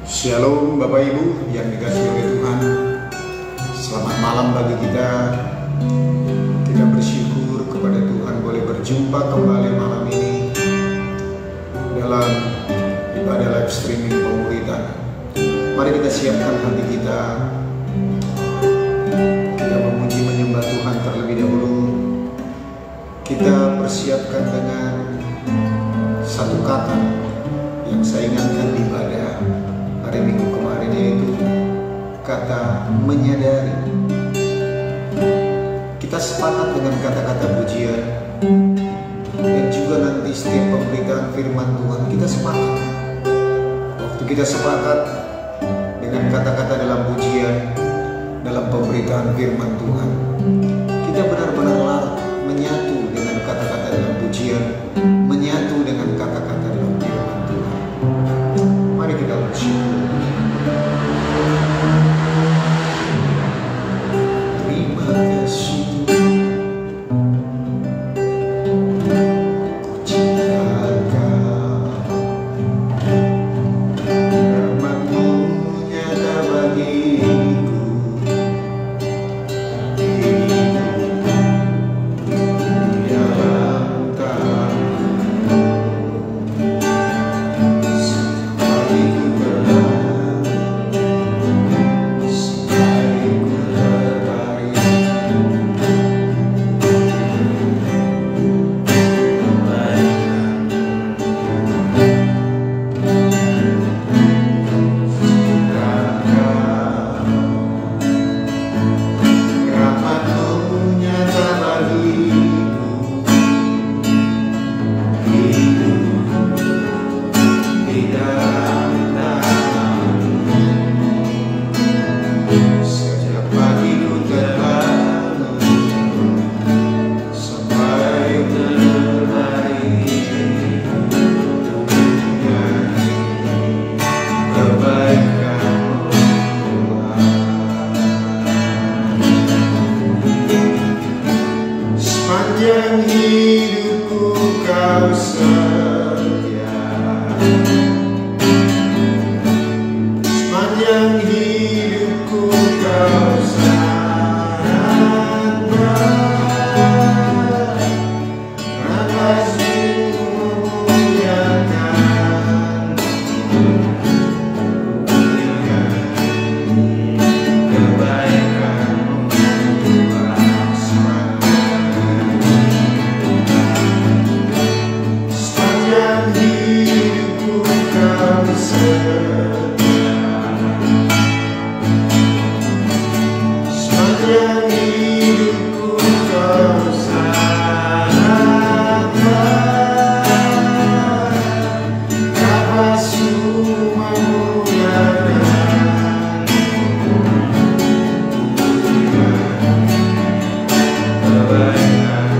Shalom Bapak Ibu yang dikasihi oleh Tuhan. Selamat malam bagi kita. Kita bersyukur kepada Tuhan boleh berjumpa kembali malam ini dalam ibadah live streaming pemuridan. Mari kita siapkan hati kita. Kita memuji menyembah Tuhan terlebih dahulu. Kita persiapkan dengan satu kata yang saya ingatkan di ibadah hari Minggu kemarin, yaitu kata menyadari. Kita sepakat dengan kata-kata pujian dan juga nanti setiap pemberitaan firman Tuhan kita sepakat. Waktu kita sepakat dengan kata-kata dalam pujian, dalam pemberitaan firman Tuhan, kita benar-benar menyatu dengan kata-kata dalam pujian, menyatu dengan kata-kata dalam firman Tuhan. Mari kita bersyukur. Terima kasih ku ciptakan, rahmat-Mu nyata bagiku, hidup di dalam tangan-Mu. Sepanjang hidupku Kau setia, sepanjang hidupku Kau sangat baik. Nafasku memuliakan, kebaikan-Mu sepanjang hidupku Kau setia, sepanjang hidupku Kau sangat baik. Nafasku memuliakan, kebaikan-Mu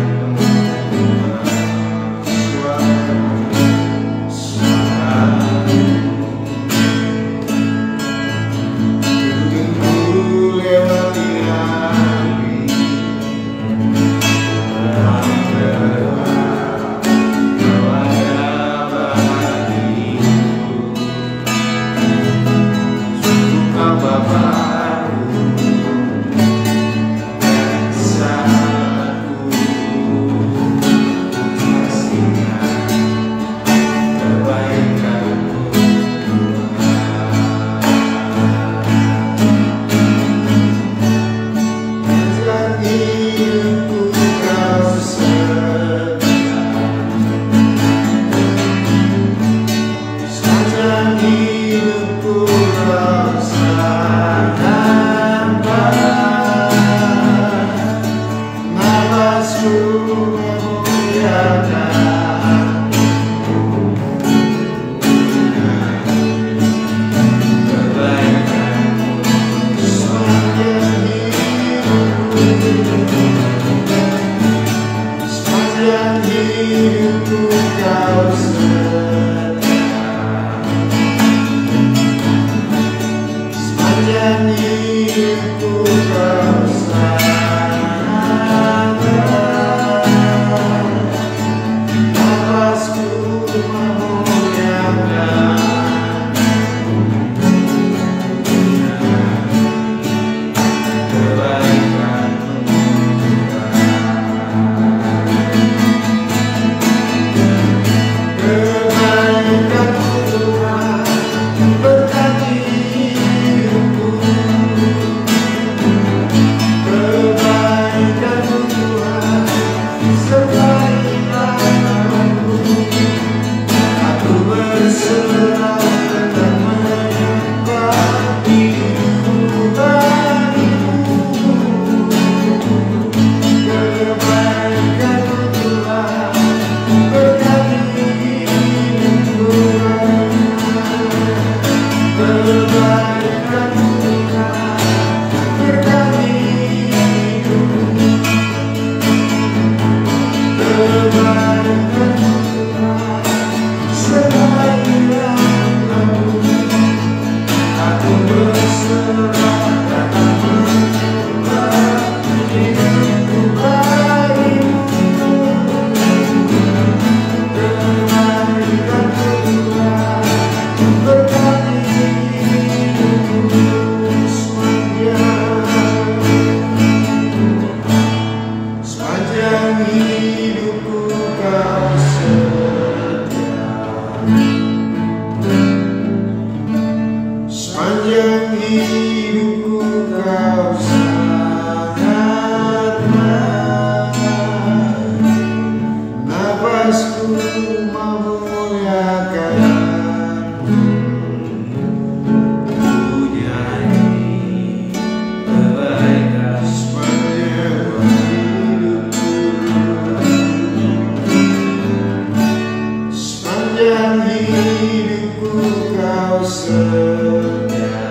Kau setia,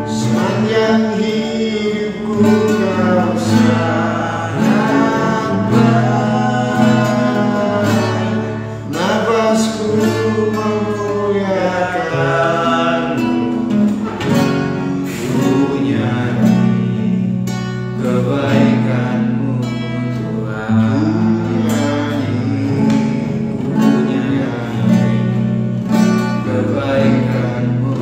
sepanjang hidupku Kau sangat baik. Nafasku memuliakanmu, ku nyanyi kebaikanmu Tuhan. Kebaikanmu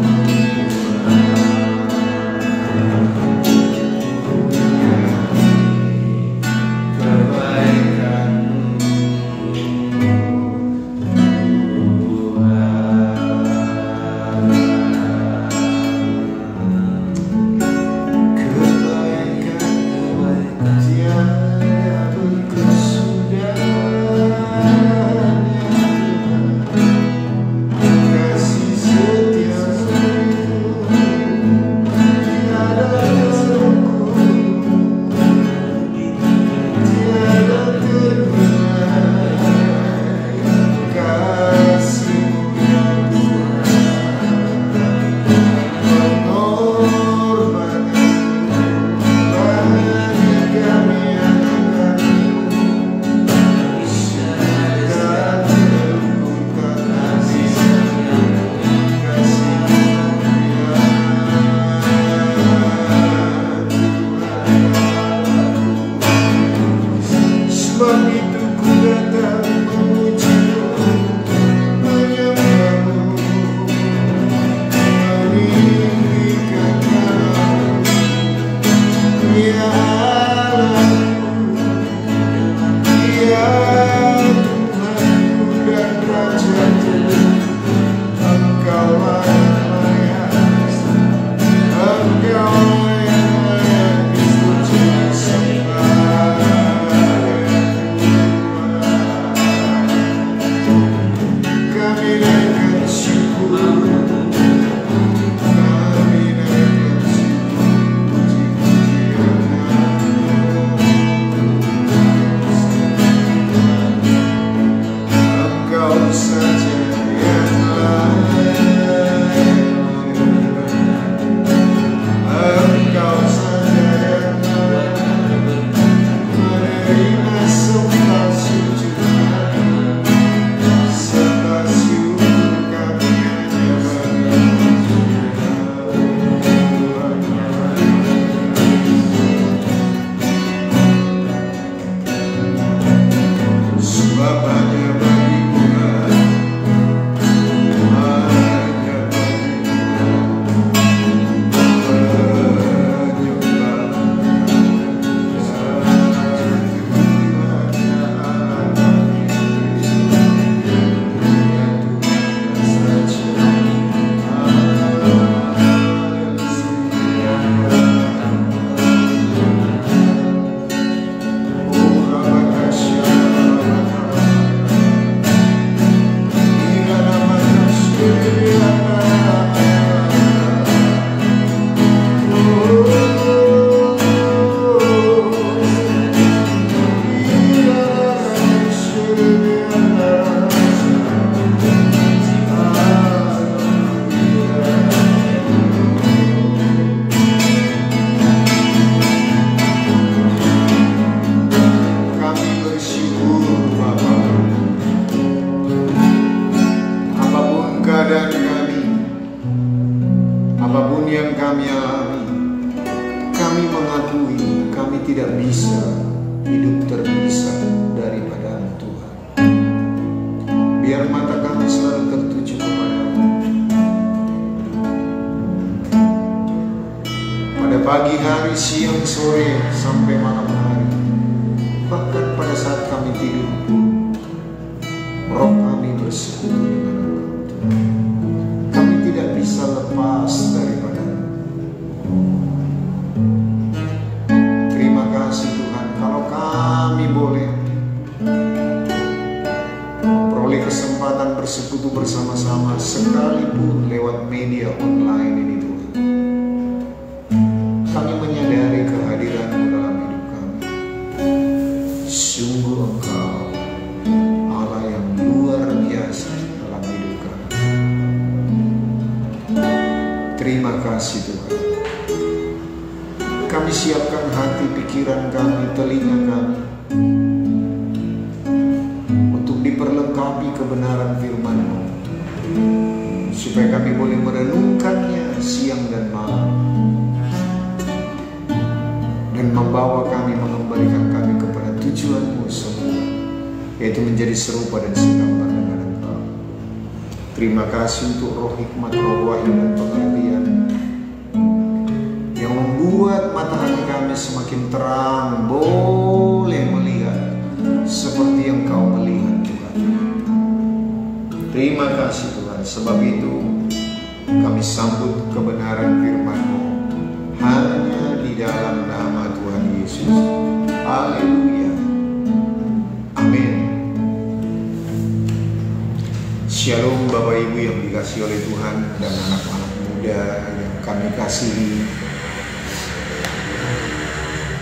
tidak bisa hidup terpisah daripada Tuhan. Biar mata kami selalu tertuju kepadamu. Pada pagi hari, siang, sore, sampai malam hari, bahkan pada saat kami tidur pun, roh kami bersekutu dengan Engkau. Kami tidak bisa lepas daripada kesempatan bersekutu bersama-sama sekalipun lewat media online ini Tuhan. Kami menyadari kehadiran-Mu dalam hidup kami. Sungguh Engkau Allah yang luar biasa Terima kasih Tuhan. Kami siapkan hati, pikiran kami, telinga kami untuk diperlengkapi kebenaran firman-Mu, supaya kami boleh merenungkannya siang dan malam, dan membawa kami, mengembalikan kami kepada tujuan-Mu semua, yaitu menjadi serupa dan segambar dengan Engkau. Terima kasih untuk roh hikmat, roh wahyu dan pengertian yang membuat mata hati kami semakin terang, boleh melihat seperti yang Kau melihat Tuhan. Terima kasih Tuhan. Sebab itu kami sambut kebenaran firman-Mu hanya di dalam nama Tuhan Yesus. Haleluya. Amin. Shalom Bapak Ibu yang dikasihi oleh Tuhan dan anak-anak muda yang kami kasihi.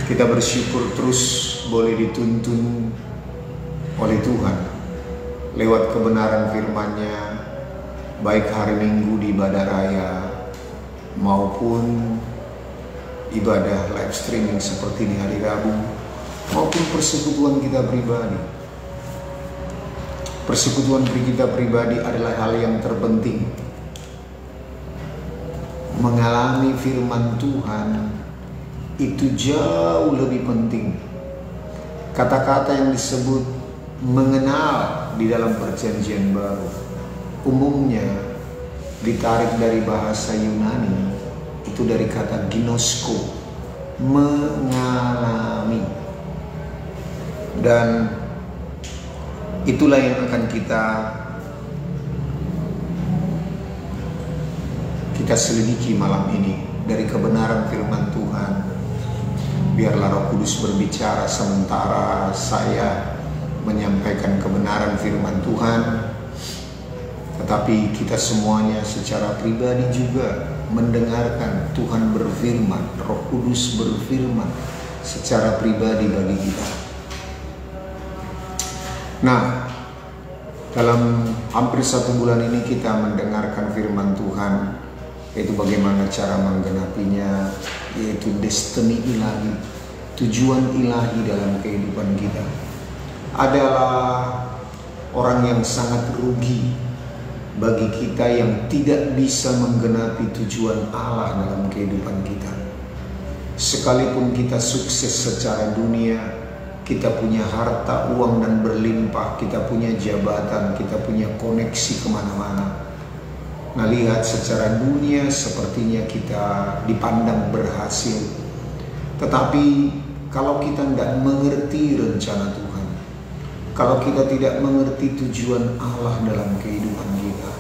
Kita bersyukur terus boleh dituntun oleh Tuhan lewat kebenaran firman-Nya, baik hari Minggu di ibadah raya maupun ibadah live streaming seperti di hari Rabu, maupun persekutuan kita pribadi. Persekutuan kita pribadi adalah hal yang terpenting. Mengalami firman Tuhan itu jauh lebih penting. Kata-kata yang disebut mengenal di dalam perjanjian baru umumnya ditarik dari bahasa Yunani, itu dari kata ginosko, mengalami. Dan itulah yang akan kita selidiki malam ini dari kebenaran firman Tuhan. Biarlah Roh Kudus berbicara sementara saya menyampaikan kebenaran firman Tuhan, tetapi kita semuanya secara pribadi juga mendengarkan Tuhan berfirman, Roh Kudus berfirman secara pribadi bagi kita. Nah, dalam hampir 1 bulan ini kita mendengarkan firman Tuhan, yaitu bagaimana cara menggenapinya, yaitu destiny ilahi, tujuan ilahi dalam kehidupan kita. Adalah orang yang sangat rugi bagi kita yang tidak bisa menggenapi tujuan Allah dalam kehidupan kita. Sekalipun kita sukses secara dunia, kita punya harta, uang dan berlimpah, kita punya jabatan, kita punya koneksi kemana-mana. Nah, lihat secara dunia sepertinya kita dipandang berhasil. Tetapi kalau kita tidak mengerti rencana Tuhan, kalau kita tidak mengerti tujuan Allah dalam kehidupan kita,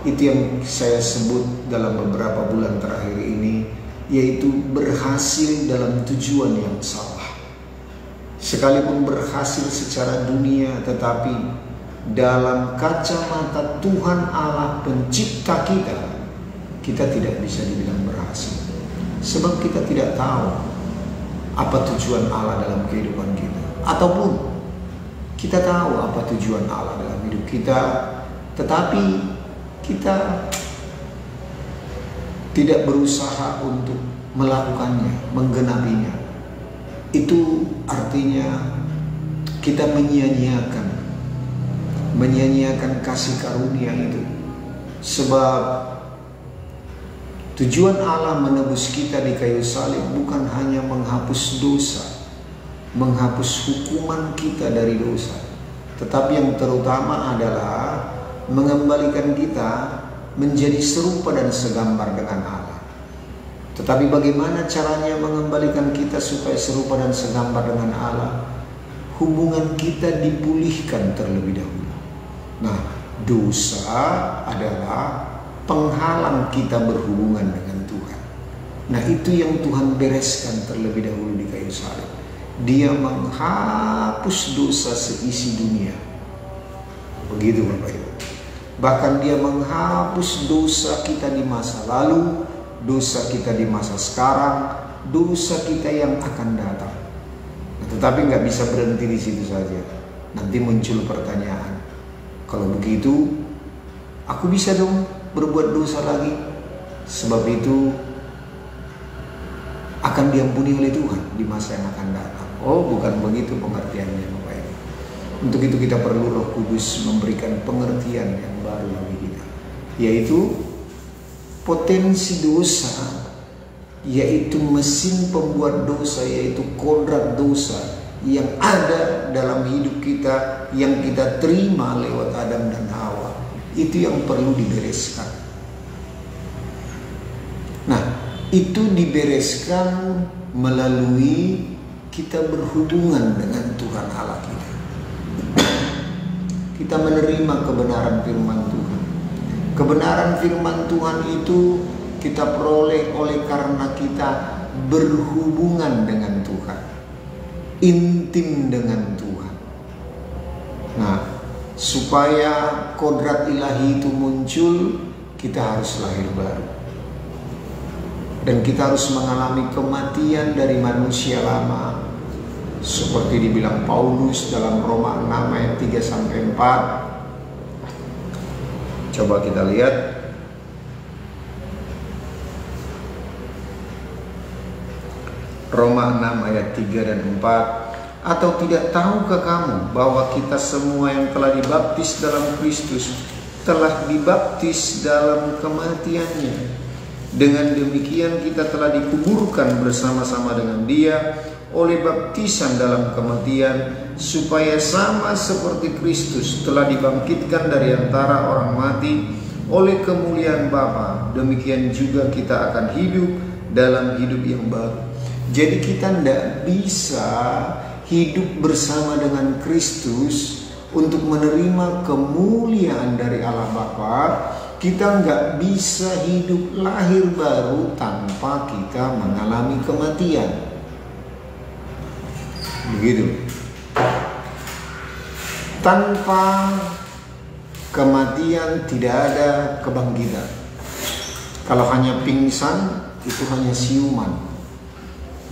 itu yang saya sebut dalam beberapa bulan terakhir ini, yaitu berhasil dalam tujuan yang salah. Sekalipun berhasil secara dunia, tetapi dalam kacamata Tuhan Allah pencipta kita, kita tidak bisa dibilang berhasil. Sebab kita tidak tahu apa tujuan Allah dalam kehidupan kita. Ataupun kita tahu apa tujuan Allah dalam hidup kita, tetapi kita tidak berusaha untuk melakukannya, menggenapinya. Itu artinya kita menyia-nyiakan kasih karunia itu. Sebab tujuan Allah menebus kita di kayu salib bukan hanya menghapus dosa, menghapus hukuman kita dari dosa, tetapi yang terutama adalah mengembalikan kita menjadi serupa dan segambar dengan Allah. Tetapi bagaimana caranya mengembalikan kita supaya serupa dan segambar dengan Allah? Hubungan kita dipulihkan terlebih dahulu. Nah, dosa adalah penghalang kita berhubungan dengan Tuhan. Nah, itu yang Tuhan bereskan terlebih dahulu di kayu salib. Dia menghapus dosa seisi dunia. Begitu Bapak Ibu. Bahkan dia menghapus dosa kita di masa lalu, dosa kita di masa sekarang, dosa kita yang akan datang. Nah, tetapi nggak bisa berhenti di situ saja. Nanti muncul pertanyaan, kalau begitu, aku bisa dong berbuat dosa lagi? Sebab itu akan diampuni oleh Tuhan di masa yang akan datang. Oh, bukan begitu pengertiannya Bapak Ibu. Untuk itu kita perlu Roh Kudus memberikan pengertian yang baru bagi kita, yaitu potensi dosa, yaitu mesin pembuat dosa, yaitu kodrat dosa yang ada dalam hidup kita, yang kita terima lewat Adam dan Hawa. Itu yang perlu dibereskan. Nah, itu dibereskan melalui kita berhubungan dengan Tuhan Allah kita. Kita menerima kebenaran firman Tuhan. Kebenaran firman Tuhan itu kita peroleh oleh karena kita berhubungan dengan Tuhan, intim dengan Tuhan. Nah, supaya kodrat ilahi itu muncul, kita harus lahir baru. Dan kita harus mengalami kematian dari manusia lama, seperti dibilang Paulus dalam Roma 6 ayat 3-4. Coba kita lihat. Roma 6 ayat 3 dan 4. Atau tidak tahukah kamu bahwa kita semua yang telah dibaptis dalam Kristus telah dibaptis dalam kematiannya? Dengan demikian kita telah dikuburkan bersama-sama dengan Dia oleh baptisan dalam kematian, supaya sama seperti Kristus telah dibangkitkan dari antara orang mati oleh kemuliaan Bapa, demikian juga kita akan hidup dalam hidup yang baru. Jadi kita tidak bisa hidup bersama dengan Kristus untuk menerima kemuliaan dari Allah Bapa. Kita nggak bisa hidup lahir baru tanpa kita mengalami kematian. Begitu. Tanpa kematian tidak ada kebangkitan. Kalau hanya pingsan, itu hanya siuman.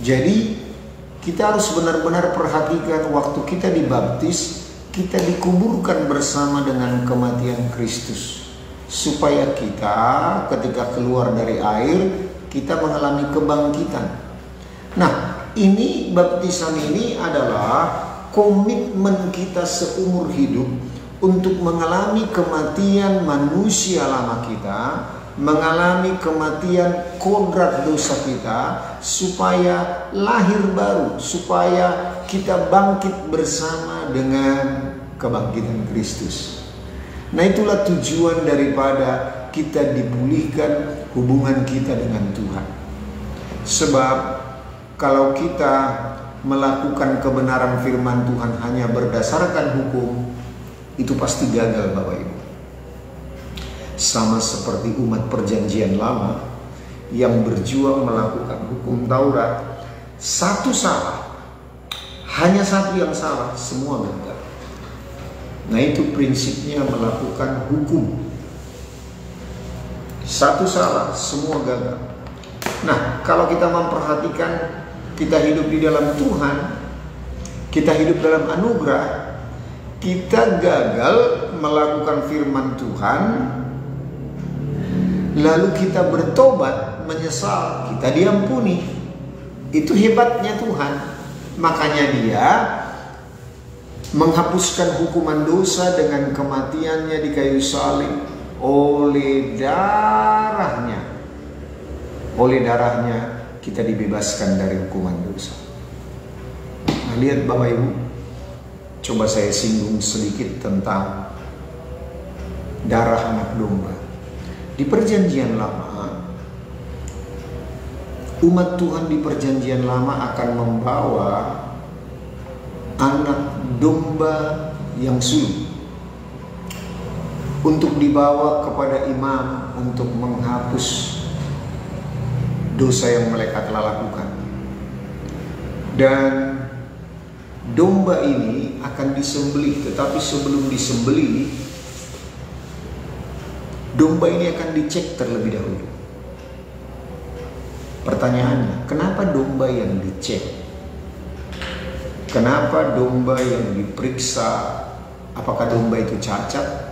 Jadi kita harus benar-benar perhatikan waktu kita dibaptis, kita dikuburkan bersama dengan kematian Kristus, supaya kita ketika keluar dari air, kita mengalami kebangkitan. Nah, ini baptisan ini adalah komitmen kita seumur hidup untuk mengalami kematian manusia lama kita, mengalami kematian kodrat dosa kita, supaya lahir baru, supaya kita bangkit bersama dengan kebangkitan Kristus. Nah, itulah tujuan daripada kita dipulihkan hubungan kita dengan Tuhan. Sebab kalau kita melakukan kebenaran firman Tuhan hanya berdasarkan hukum, itu pasti gagal Bapak Ibu. Sama seperti umat perjanjian lama yang berjuang melakukan hukum Taurat, satu salah, hanya satu yang salah, semua gagal. Nah, itu prinsipnya melakukan hukum. Satu salah, semua gagal. Nah, kalau kita memperhatikan, kita hidup di dalam Tuhan, kita hidup dalam anugerah, kita gagal melakukan firman Tuhan, lalu kita bertobat, menyesal, kita diampuni. Itu hebatnya Tuhan. Makanya Dia menghapuskan hukuman dosa dengan kematiannya di kayu salib. Oleh darahnya kita dibebaskan dari hukuman dosa. Nah, lihat Bapak Ibu, coba saya singgung sedikit tentang darah anak domba. Di perjanjian lama, umat Tuhan di perjanjian lama akan membawa anak domba yang sulung untuk dibawa kepada imam untuk menghapus dosa yang mereka telah lakukan. Dan domba ini akan disembelih, tetapi sebelum disembelih, domba ini akan dicek terlebih dahulu. Pertanyaannya, kenapa domba yang dicek? Kenapa domba yang diperiksa? Apakah domba itu cacat?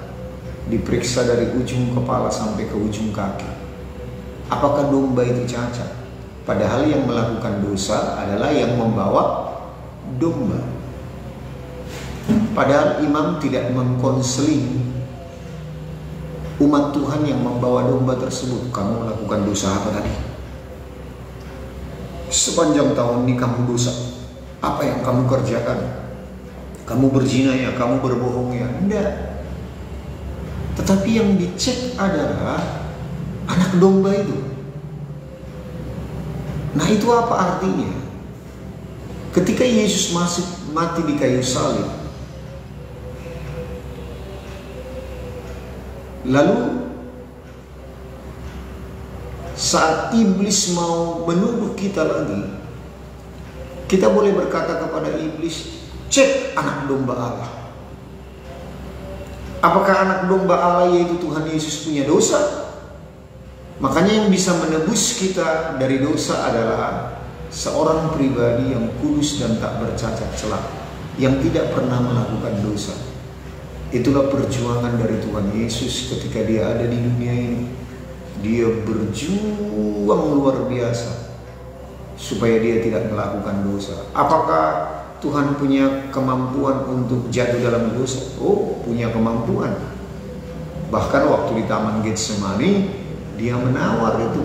Diperiksa dari ujung kepala sampai ke ujung kaki. apakah domba itu cacat? Padahal yang melakukan dosa adalah yang membawa domba. Padahal imam tidak mengkonseling umat Tuhan yang membawa domba tersebut. Kamu melakukan dosa apa tadi? Sepanjang tahun ini kamu dosa. Apa yang kamu kerjakan? Kamu berzina ya, kamu berbohong ya? Tidak. Tetapi yang dicek adalah anak domba itu. Nah, itu apa artinya? Ketika Yesus mati di kayu salib, lalu saat iblis mau menuduh kita lagi, kita boleh berkata kepada iblis, cek anak domba Allah. Apakah anak domba Allah yaitu Tuhan Yesus punya dosa? Makanya yang bisa menebus kita dari dosa adalah seorang pribadi yang kudus dan tak bercacat celah, yang tidak pernah melakukan dosa. Itulah perjuangan dari Tuhan Yesus ketika dia ada di dunia ini. Dia berjuang luar biasa supaya dia tidak melakukan dosa. Apakah Tuhan punya kemampuan untuk jatuh dalam dosa? Oh, punya kemampuan. Bahkan waktu di Taman Getsemani, dia menawar itu.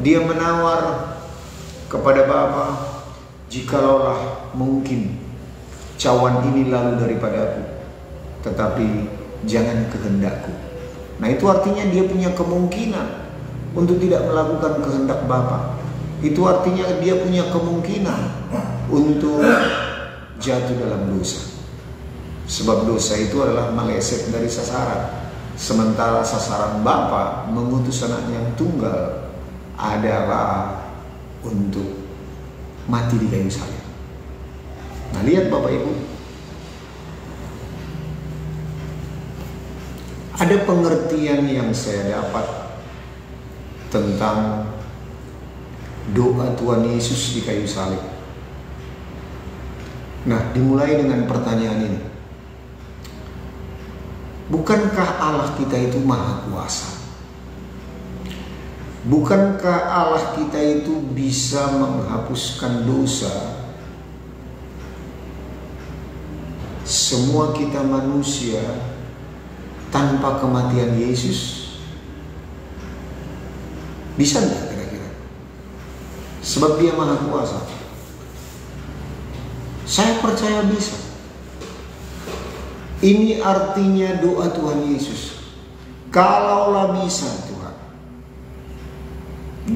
Dia menawar kepada Bapa, "Jikalaulah mungkin cawan ini lalu daripadaku, tetapi jangan kehendakku." Nah, itu artinya dia punya kemungkinan untuk tidak melakukan kehendak Bapa. Itu artinya dia punya kemungkinan untuk jatuh dalam dosa. Sebab dosa itu adalah meleset dari sasaran. Sementara sasaran Bapa mengutus anaknya yang tunggal adalah untuk mati di kayu salib. Nah, lihat Bapak Ibu, ada pengertian yang saya dapat tentang doa Tuhan Yesus di kayu salib. Nah, dimulai dengan pertanyaan ini. Bukankah Allah kita itu maha kuasa? Bukankah Allah kita itu bisa menghapuskan dosa? Semua kita manusia tanpa kematian Yesus? Bisa nggak kira-kira? Sebab dia maha kuasa. Saya percaya bisa. Ini artinya doa Tuhan Yesus. Kalaulah bisa Tuhan,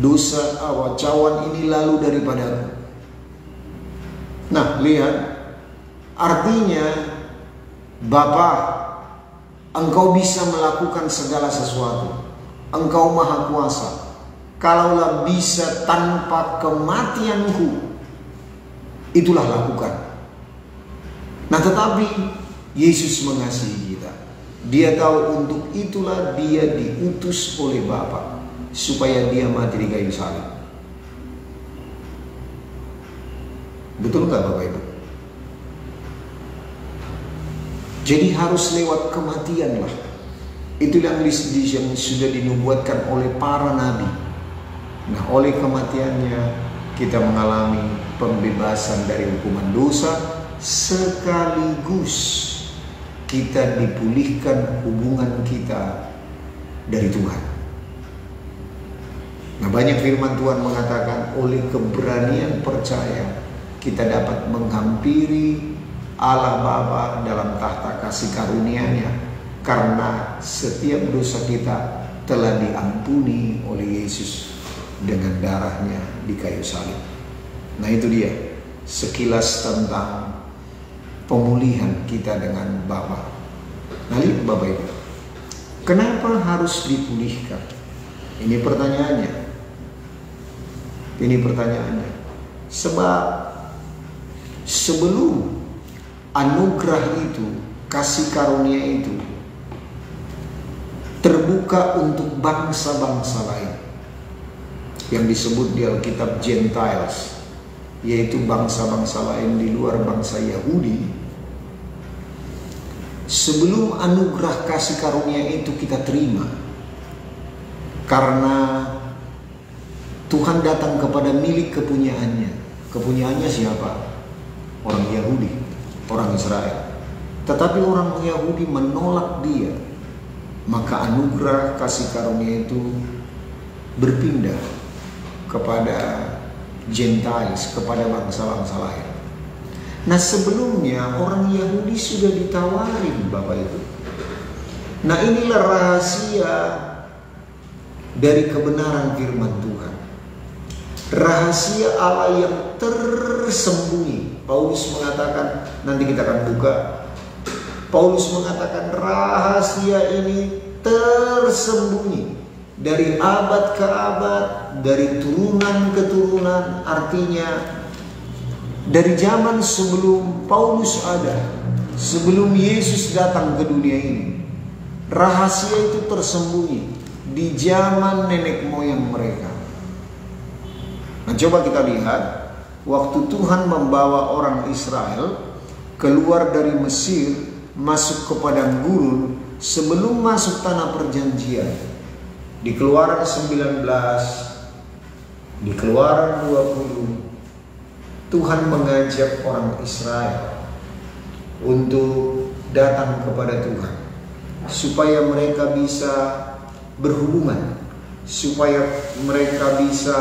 dosa cawan ini lalu daripadaku. Nah, lihat, artinya Bapa, Engkau bisa melakukan segala sesuatu. Engkau maha kuasa. Kalaulah bisa tanpa kematianku, itulah lakukan. Nah, tetapi Yesus mengasihi kita. Dia tahu untuk itulah dia diutus oleh Bapa supaya dia mati di kayu salib. Betul nggak Bapak Ibu? Jadi harus lewat kematian lah. Itu yang sudah dinubuatkan oleh para nabi. Nah, oleh kematiannya kita mengalami pembebasan dari hukuman dosa, sekaligus kita dipulihkan hubungan kita dari Tuhan. Nah, banyak firman Tuhan mengatakan oleh keberanian percaya kita dapat menghampiri Allah Bapa dalam tahta kasih karunia-Nya, karena setiap dosa kita telah diampuni oleh Yesus dengan darah-Nya di kayu salib. Nah, itu dia sekilas tentang pemulihan kita dengan Bapa. Nah, lihat Bapak Ibu, kenapa harus dipulihkan? Ini pertanyaannya. Sebab sebelum anugerah itu, kasih karunia itu terbuka untuk bangsa-bangsa lain, yang disebut di Alkitab Gentiles, yaitu bangsa-bangsa lain di luar bangsa Yahudi. Sebelum anugerah kasih karunia itu kita terima, karena Tuhan datang kepada milik kepunyaannya. Kepunyaannya siapa? Orang Yahudi, orang Israel. Tetapi orang Yahudi menolak dia. Maka anugerah kasih karunia itu berpindah kepada Gentiles, kepada bangsa-bangsa lain. Nah, sebelumnya orang Yahudi sudah ditawarin Bapak Ibu. Nah, inilah rahasia dari kebenaran firman Tuhan. Rahasia Allah yang tersembunyi. Paulus mengatakan, nanti kita akan buka. Paulus mengatakan rahasia ini tersembunyi dari abad ke abad, dari turunan ke turunan. Artinya dari zaman sebelum Paulus ada, sebelum Yesus datang ke dunia ini, rahasia itu tersembunyi di zaman nenek moyang mereka. Nah, coba kita lihat waktu Tuhan membawa orang Israel keluar dari Mesir masuk ke padang gurun sebelum masuk tanah perjanjian. Di Keluaran 19, di Keluaran 20, Tuhan mengajak orang Israel untuk datang kepada Tuhan supaya mereka bisa berhubungan, supaya mereka bisa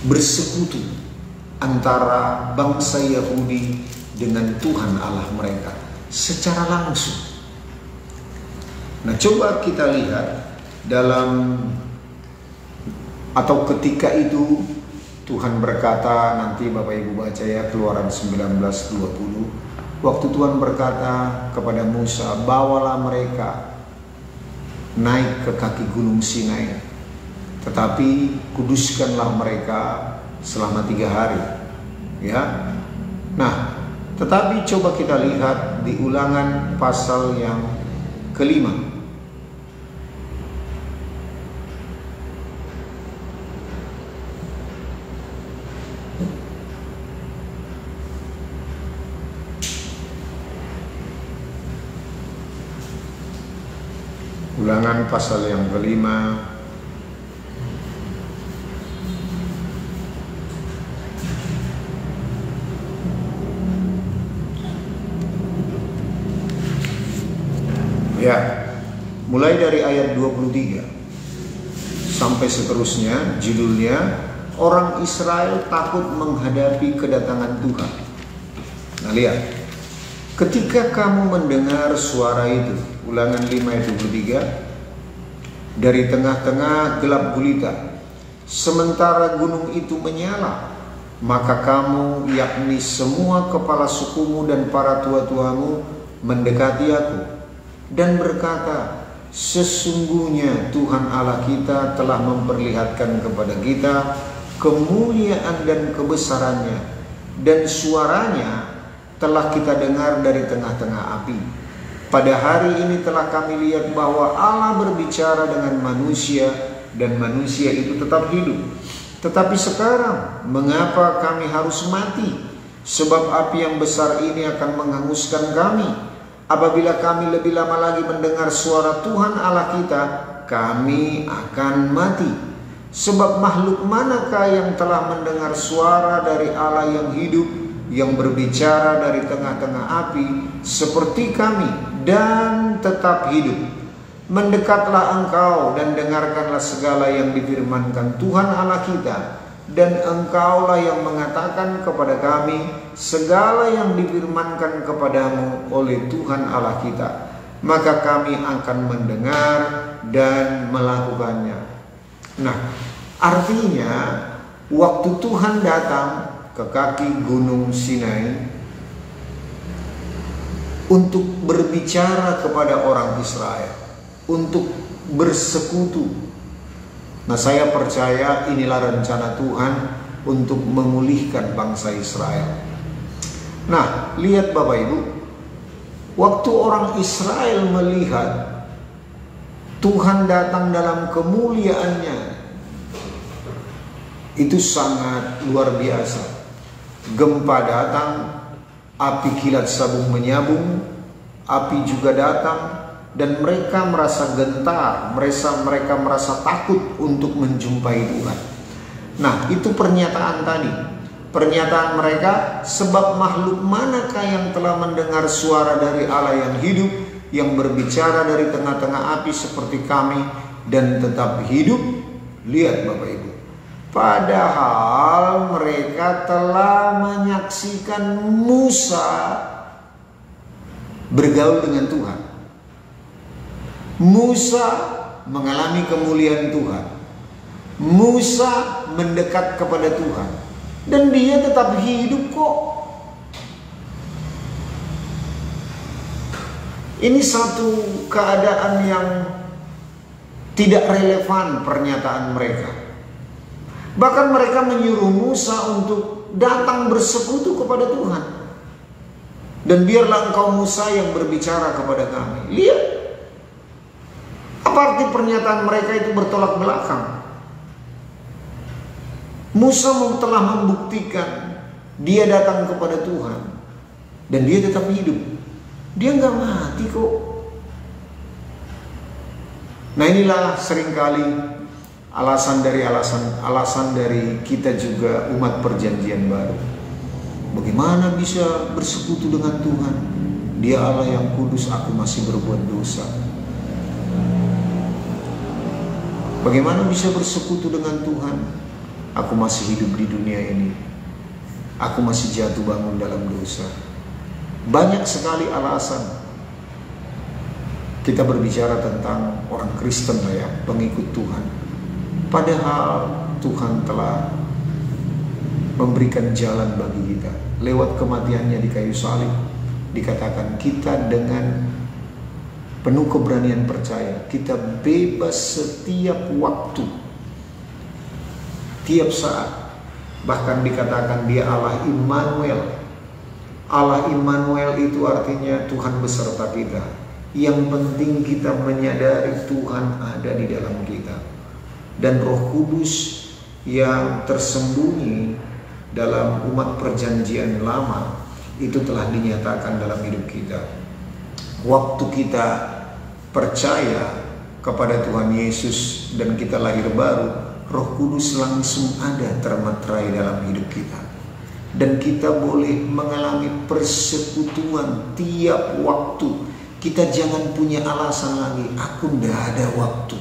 bersekutu antara bangsa Yahudi dengan Tuhan Allah mereka secara langsung. Nah, coba kita lihat dalam atau ketika itu Tuhan berkata, nanti Bapak Ibu baca ya, Keluaran 19:20. Waktu Tuhan berkata kepada Musa, bawalah mereka naik ke kaki gunung Sinai, tetapi kuduskanlah mereka selama 3 hari. Ya. Nah, tetapi coba kita lihat di Ulangan pasal yang ke-5. Ulangan pasal yang ke-5 ya, mulai dari ayat 23 sampai seterusnya. Judulnya, orang Israel takut menghadapi kedatangan Tuhan. Nah, lihat, ketika kamu mendengar suara itu, Ulangan 5 ayat 23, dari tengah-tengah gelap gulita, sementara gunung itu menyala, maka kamu, yakni semua kepala sukumu dan para tua-tuamu, mendekati aku dan berkata, sesungguhnya Tuhan Allah kita telah memperlihatkan kepada kita kemuliaan dan kebesarannya, dan suaranya telah kita dengar dari tengah-tengah api. Pada hari ini telah kami lihat bahwa Allah berbicara dengan manusia dan manusia itu tetap hidup. Tetapi sekarang mengapa kami harus mati? Sebab api yang besar ini akan menghanguskan kami. Apabila kami lebih lama lagi mendengar suara Tuhan Allah kita, kami akan mati. Sebab makhluk manakah yang telah mendengar suara dari Allah yang hidup, yang berbicara dari tengah-tengah api seperti kami dan tetap hidup? Mendekatlah engkau dan dengarkanlah segala yang difirmankan Tuhan Allah kita, dan engkaulah yang mengatakan kepada kami segala yang difirmankan kepadamu oleh Tuhan Allah kita, maka kami akan mendengar dan melakukannya. Nah, artinya waktu Tuhan datang ke kaki gunung Sinai untuk berbicara kepada orang Israel, untuk bersekutu. Nah, saya percaya inilah rencana Tuhan untuk memulihkan bangsa Israel. Nah, lihat Bapak Ibu, waktu orang Israel melihat Tuhan datang dalam kemuliaannya, itu sangat luar biasa. Gempa datang, api kilat sabung menyabung, api juga datang, dan mereka merasa gentar, mereka merasa takut untuk menjumpai Tuhan. Nah, itu pernyataan tadi. Pernyataan mereka, sebab makhluk manakah yang telah mendengar suara dari Allah yang hidup, yang berbicara dari tengah-tengah api seperti kami dan tetap hidup. Lihat Bapak Ibu, padahal mereka telah menyaksikan Musa bergaul dengan Tuhan. Musa mengalami kemuliaan Tuhan. Musa mendekat kepada Tuhan. Dan dia tetap hidup kok. Ini satu keadaan yang tidak relevan pernyataan mereka. Bahkan mereka menyuruh Musa untuk datang bersekutu kepada Tuhan. Dan biarlah engkau Musa yang berbicara kepada kami. Lihat, apa arti pernyataan mereka itu bertolak belakang. Musa telah membuktikan dia datang kepada Tuhan dan dia tetap hidup. Dia nggak mati kok. Nah, inilah seringkali alasan dari kita juga umat perjanjian baru. Bagaimana bisa bersekutu dengan Tuhan? Dia Allah yang kudus, aku masih berbuat dosa. Bagaimana bisa bersekutu dengan Tuhan? Aku masih hidup di dunia ini. Aku masih jatuh bangun dalam dosa. Banyak sekali alasan. Kita berbicara tentang orang Kristen lah ya, pengikut Tuhan. Padahal Tuhan telah memberikan jalan bagi kita. Lewat kematiannya di kayu salib, dikatakan kita dengan penuh keberanian percaya, kita bebas setiap waktu, tiap saat. Bahkan dikatakan dia Allah Immanuel. Allah Immanuel itu artinya Tuhan beserta kita. Yang penting kita menyadari Tuhan ada di dalam kita. Dan Roh Kudus yang tersembunyi dalam umat perjanjian lama itu telah dinyatakan dalam hidup kita. Waktu kita percaya kepada Tuhan Yesus dan kita lahir baru, Roh Kudus langsung ada termaterai dalam hidup kita. Dan kita boleh mengalami persekutuan tiap waktu. Kita jangan punya alasan lagi, aku nggak ada waktu.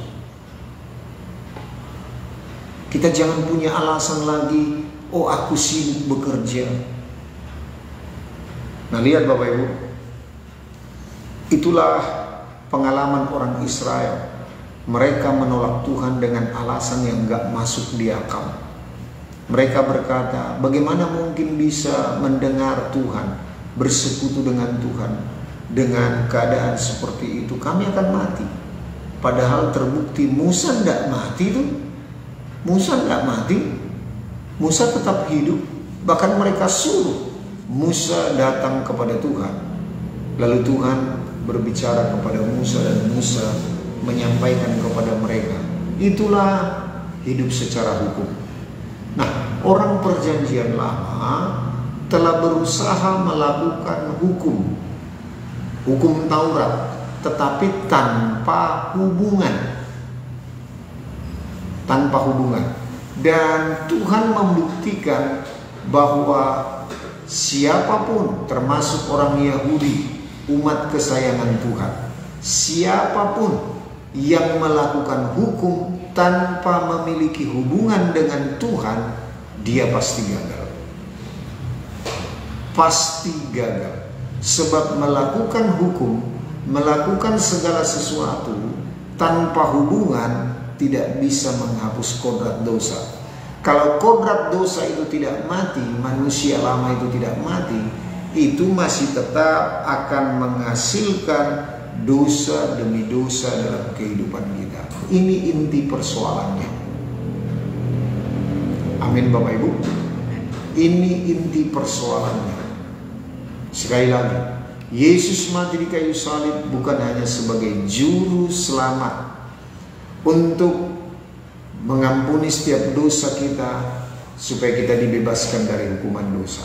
Kita jangan punya alasan lagi, oh aku sibuk bekerja. Nah, lihat Bapak Ibu, itulah pengalaman orang Israel. Mereka menolak Tuhan dengan alasan yang gak masuk di akal. Mereka berkata, bagaimana mungkin bisa mendengar Tuhan, bersekutu dengan Tuhan, dengan keadaan seperti itu, kami akan mati. Padahal terbukti Musa gak mati tuh. Musa gak mati, Musa tetap hidup. Bahkan mereka suruh Musa datang kepada Tuhan. Lalu Tuhan berbicara kepada Musa dan Musa menyampaikan kepada mereka. Itulah hidup secara hukum. Nah, orang perjanjian lama telah berusaha melakukan hukum Taurat, tetapi tanpa hubungan. Dan Tuhan membuktikan bahwa siapapun, termasuk orang Yahudi, umat kesayangan Tuhan, siapapun yang melakukan hukum tanpa memiliki hubungan dengan Tuhan, dia pasti gagal. Pasti gagal. Sebab melakukan hukum, melakukan segala sesuatu tanpa hubungan tidak bisa menghapus kodrat dosa. Kalau kodrat dosa itu tidak mati, manusia lama itu tidak mati, itu masih tetap akan menghasilkan dosa demi dosa dalam kehidupan kita. Ini inti persoalannya. Amin Bapak Ibu. Ini inti persoalannya. Sekali lagi, Yesus mati di kayu salib bukan hanya sebagai juru selamat untuk mengampuni setiap dosa kita supaya kita dibebaskan dari hukuman dosa.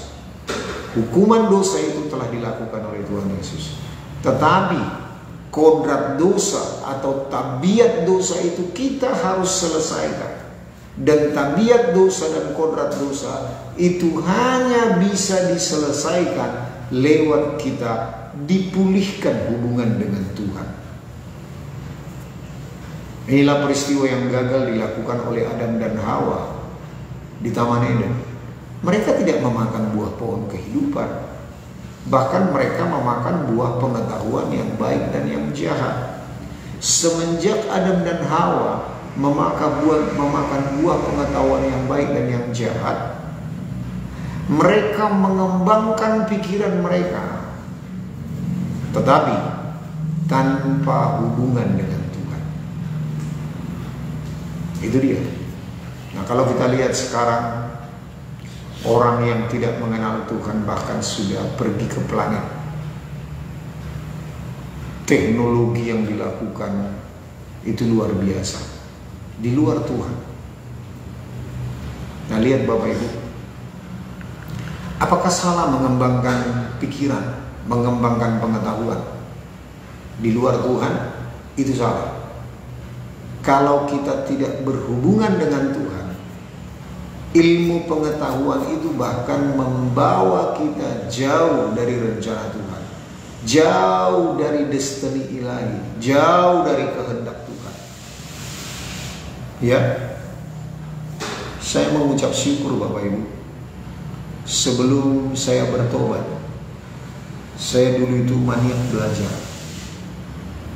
Hukuman dosa itu telah dilakukan oleh Tuhan Yesus. Tetapi kodrat dosa atau tabiat dosa itu kita harus selesaikan. Dan tabiat dosa dan kodrat dosa itu hanya bisa diselesaikan lewat kita dipulihkan hubungan dengan Tuhan. Inilah peristiwa yang gagal dilakukan oleh Adam dan Hawa di Taman Eden. Mereka tidak memakan buah pohon kehidupan. Bahkan mereka memakan buah pengetahuan yang baik dan yang jahat. Semenjak Adam dan Hawa memakan buah pengetahuan yang baik dan yang jahat, mereka mengembangkan pikiran mereka, tetapi tanpa hubungan dengan Tuhan. Itu dia. Nah, kalau kita lihat sekarang, orang yang tidak mengenal Tuhan bahkan sudah pergi ke planet. Teknologi yang dilakukan itu luar biasa, di luar Tuhan. Nah, lihat Bapak Ibu, apakah salah mengembangkan pikiran, mengembangkan pengetahuan di luar Tuhan? Itu salah. Kalau kita tidak berhubungan dengan Tuhan, ilmu pengetahuan itu bahkan membawa kita jauh dari rencana Tuhan, jauh dari destiny ilahi, jauh dari kehendak Tuhan. Ya, saya mengucap syukur Bapak Ibu. Sebelum saya bertobat, saya dulu itu maniak belajar.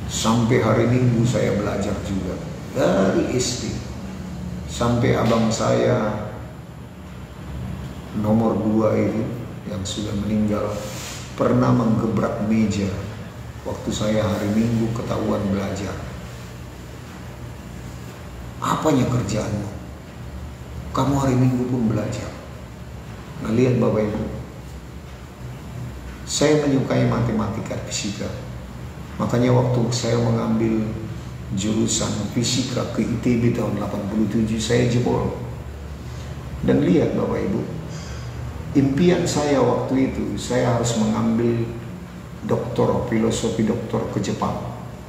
Sampai hari Minggu saya belajar juga, dari SD sampai abang saya nomor 2 itu yang sudah meninggal pernah menggebrak meja waktu saya hari Minggu ketahuan belajar. Apanya kerjaanmu? Kamu hari Minggu pun belajar. Nah, lihat Bapak Ibu, saya menyukai matematika fisika. Makanya waktu saya mengambil jurusan fisika ke ITB tahun 87, saya jebol. Dan lihat Bapak Ibu, impian saya waktu itu, saya harus mengambil doktor filosofi, doktor ke Jepang.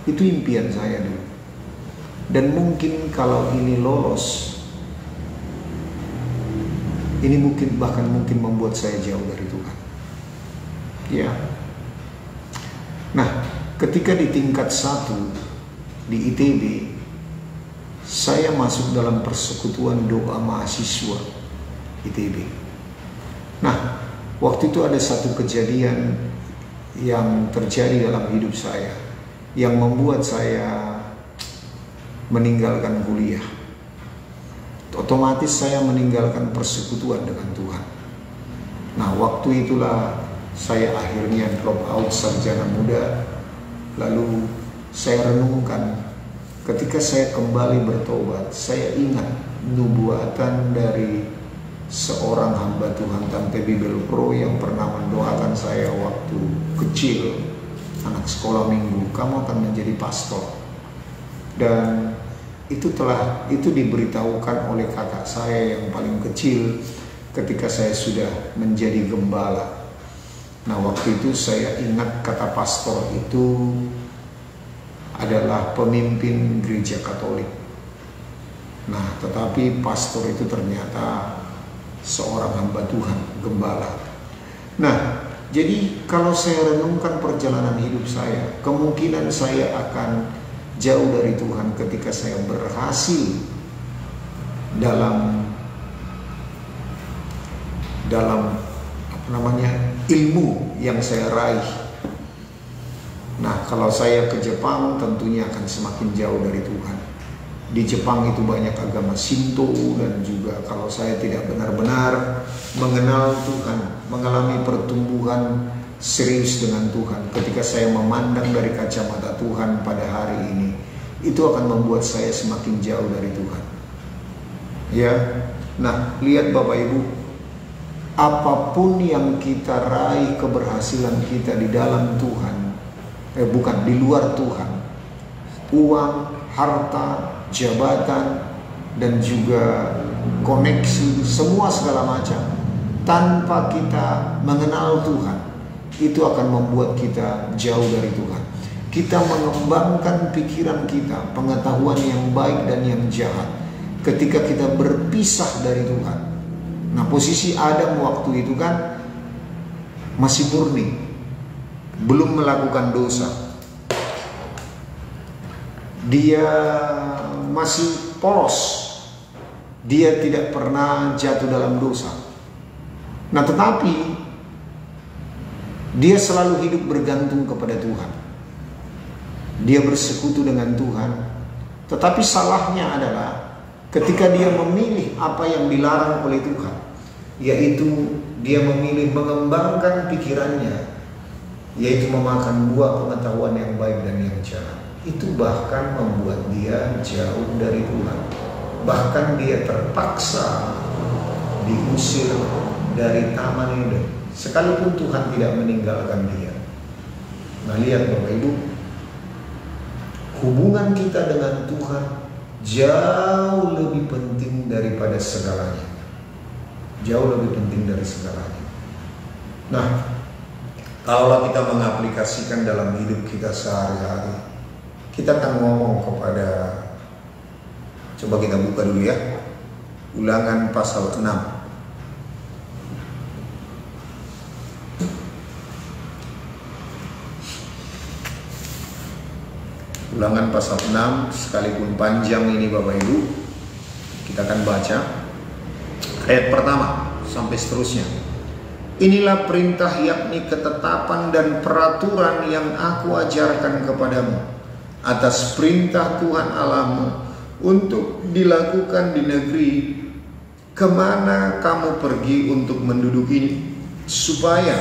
Itu impian saya dulu. Dan mungkin kalau ini lolos, ini bahkan mungkin membuat saya jauh dari Tuhan. Ya. Nah, ketika di tingkat 1 di ITB, saya masuk dalam persekutuan doa mahasiswa ITB. Nah, waktu itu ada satu kejadian yang terjadi dalam hidup saya yang membuat saya meninggalkan kuliah. Otomatis saya meninggalkan persekutuan dengan Tuhan. Nah, waktu itulah saya akhirnya drop out sarjana muda. Lalu saya renungkan, ketika saya kembali bertobat, saya ingat nubuatan dari seorang hamba Tuhan, Tante Bibel Pro, yang pernah mendoakan saya waktu kecil, anak sekolah minggu, kamu akan menjadi pastor. Dan itu diberitahukan oleh kakak saya yang paling kecil ketika saya sudah menjadi gembala. Nah, waktu itu saya ingat kata pastor itu adalah pemimpin gereja Katolik. Nah, tetapi pastor itu ternyata seorang hamba Tuhan, gembala. Nah, jadi kalau saya renungkan perjalanan hidup saya, kemungkinan saya akan jauh dari Tuhan ketika saya berhasil dalam ilmu yang saya raih. Nah, kalau saya ke Jepang tentunya akan semakin jauh dari Tuhan. Di Jepang itu banyak agama Shinto, dan juga kalau saya tidak benar-benar mengenal Tuhan, mengalami pertumbuhan serius dengan Tuhan, ketika saya memandang dari kacamata Tuhan pada hari ini, itu akan membuat saya semakin jauh dari Tuhan. Ya, nah, lihat Bapak Ibu, apapun yang kita raih, keberhasilan kita di dalam Tuhan, bukan di luar Tuhan, uang, harta, jabatan, dan juga koneksi, semua segala macam, tanpa kita mengenal Tuhan, itu akan membuat kita jauh dari Tuhan. kita mengembangkan pikiran kita, pengetahuan yang baik dan yang jahat ketika kita berpisah dari Tuhan. Nah, posisi Adam waktu itu kan masih murni, belum melakukan dosa. Dia masih polos, dia tidak pernah jatuh dalam dosa. Nah, tetapi dia selalu hidup bergantung kepada Tuhan. Dia bersekutu dengan Tuhan. Tetapi salahnya adalah ketika dia memilih apa yang dilarang oleh Tuhan, yaitu dia memilih mengembangkan pikirannya, yaitu memakan buah pengetahuan yang baik dan yang jahat. Itu bahkan membuat dia jauh dari Tuhan. Bahkan dia terpaksa diusir dari Taman Eden, sekalipun Tuhan tidak meninggalkan dia. Nah, lihat Bapak Ibu, hubungan kita dengan Tuhan jauh lebih penting daripada segalanya. Jauh lebih penting dari segalanya. Nah, kalau kita mengaplikasikan dalam hidup kita sehari-hari, kita akan ngomong kepada, coba kita buka dulu ya, Ulangan pasal 6. Ulangan pasal 6, sekalipun panjang ini Bapak Ibu, kita akan baca ayat pertama sampai seterusnya. Inilah perintah, yakni ketetapan dan peraturan yang aku ajarkan kepadamu atas perintah Tuhan Allahmu untuk dilakukan di negeri kemana kamu pergi untuk mendudukinya, supaya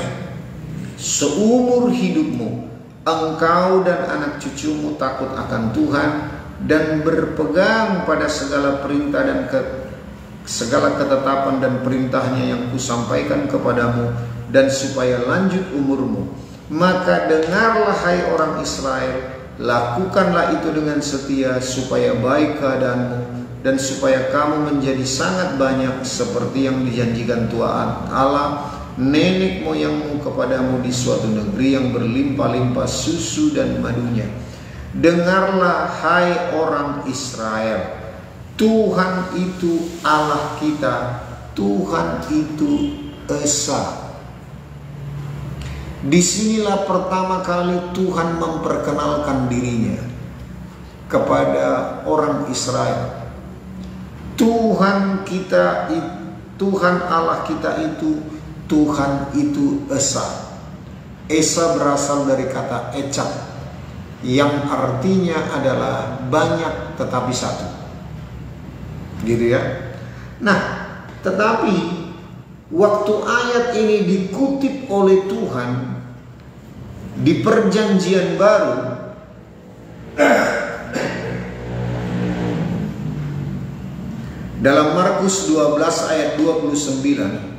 seumur hidupmu engkau dan anak cucumu takut akan Tuhan dan berpegang pada segala perintah dan segala ketetapan dan perintahnya yang kusampaikan kepadamu, dan supaya lanjut umurmu. Maka dengarlah hai orang Israel, lakukanlah itu dengan setia, supaya baik keadaanmu dan supaya kamu menjadi sangat banyak, seperti yang dijanjikan Tuhan Allah nenek moyangmu kepadamu di suatu negeri yang berlimpah-limpah susu dan madunya. Dengarlah hai orang Israel, Tuhan itu Allah kita, Tuhan itu Esa. Disinilah pertama kali Tuhan memperkenalkan dirinya kepada orang Israel. Tuhan kita, Tuhan Allah kita itu, Tuhan itu Esa. Esa berasal dari kata Ecap, yang artinya adalah banyak tetapi satu. Gitu ya. Nah, tetapi waktu ayat ini dikutip oleh Tuhan di Perjanjian Baru, dalam Markus 12 ayat 29,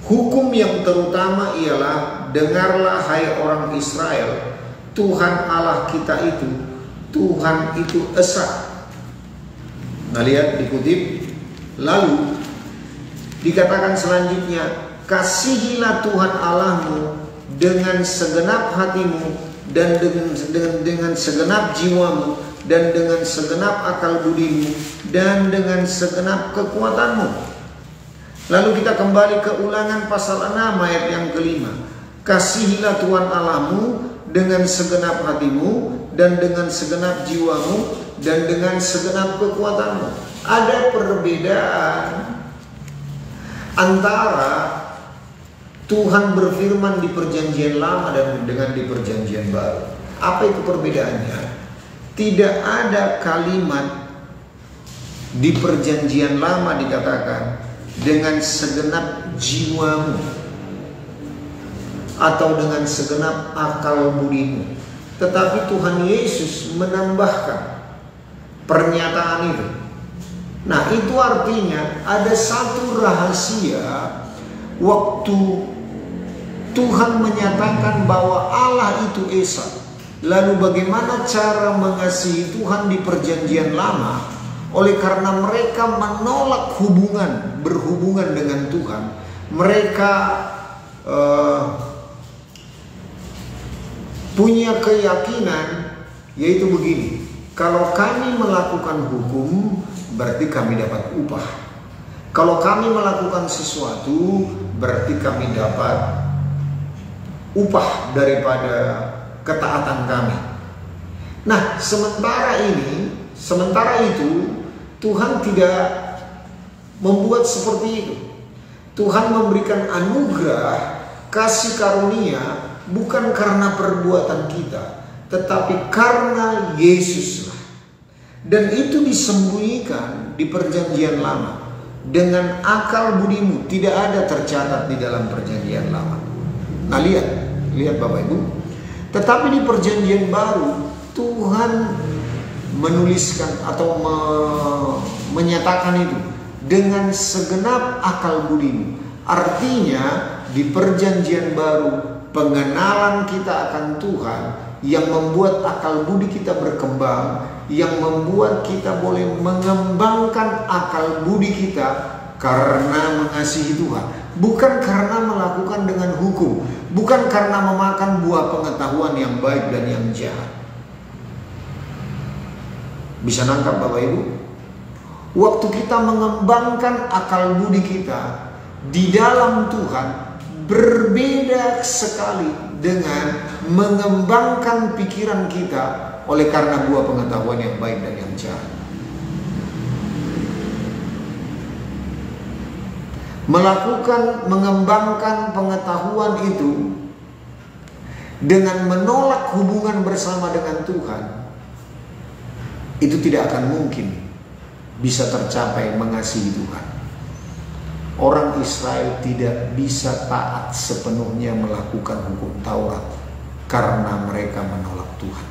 hukum yang terutama ialah, dengarlah hai orang Israel, Tuhan Allah kita itu, Tuhan itu Esa. Nah, lihat dikutip. Lalu dikatakan selanjutnya, kasihilah Tuhan Allahmu dengan segenap hatimu dan dengan segenap jiwamu dan dengan segenap akal budimu dan dengan segenap kekuatanmu. Lalu kita kembali ke Ulangan pasal 6 ayat yang kelima. Kasihilah Tuhan Allahmu dengan segenap hatimu dan dengan segenap jiwamu dan dengan segenap kekuatanmu. Ada perbedaan antara Tuhan berfirman di Perjanjian Lama dan dengan di Perjanjian Baru. Apa itu perbedaannya? Tidak ada kalimat di Perjanjian Lama dikatakan dengan segenap jiwamu atau dengan segenap akal budimu. Tetapi Tuhan Yesus menambahkan pernyataan itu. Nah, itu artinya ada satu rahasia waktu Tuhan menyatakan bahwa Allah itu Esa. Lalu bagaimana cara mengasihi Tuhan di Perjanjian Lama? Oleh karena mereka menolak berhubungan dengan Tuhan, mereka punya keyakinan, yaitu begini: kalau kami melakukan hukum, berarti kami dapat upah. Kalau kami melakukan sesuatu, berarti kami dapat upah daripada ketaatan kami. Nah, sementara itu Tuhan tidak membuat seperti itu. Tuhan memberikan anugerah, kasih karunia bukan karena perbuatan kita, tetapi karena Yesus. Dan itu disembunyikan di perjanjian lama. Dengan akal budimu tidak ada tercatat di dalam perjanjian lama. Nah, lihat Bapak Ibu. Tetapi di perjanjian baru Tuhan menuliskan atau menyatakan itu dengan segenap akal budimu. Artinya di perjanjian baru pengenalan kita akan Tuhan yang membuat akal budi kita berkembang, yang membuat kita boleh mengembangkan akal budi kita karena mengasihi Tuhan, bukan karena melakukan dengan hukum, bukan karena memakan buah pengetahuan yang baik dan yang jahat. Bisa nangkap Bapak Ibu? Waktu kita mengembangkan akal budi kita di dalam Tuhan, berbeda sekali dengan mengembangkan pikiran kita oleh karena buah pengetahuan yang baik dan yang jahat. Mengembangkan pengetahuan itu dengan menolak hubungan bersama dengan Tuhan, itu tidak akan mungkin bisa tercapai mengasihi Tuhan. Orang Israel tidak bisa taat sepenuhnya melakukan hukum Taurat karena mereka menolak Tuhan.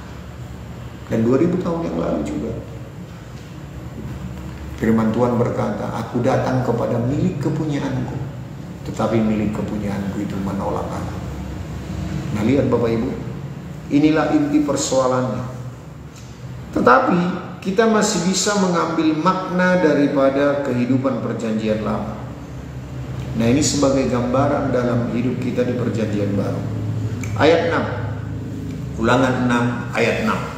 Dan 2000 tahun yang lalu juga firman Tuhan berkata, aku datang kepada milik kepunyaanku, tetapi milik kepunyaanku itu menolak aku. Nah, lihat Bapak Ibu, inilah inti persoalannya. Tetapi kita masih bisa mengambil makna daripada kehidupan perjanjian lama. Nah, ini sebagai gambaran dalam hidup kita di perjanjian baru. Ayat 6, Ulangan 6 ayat 6.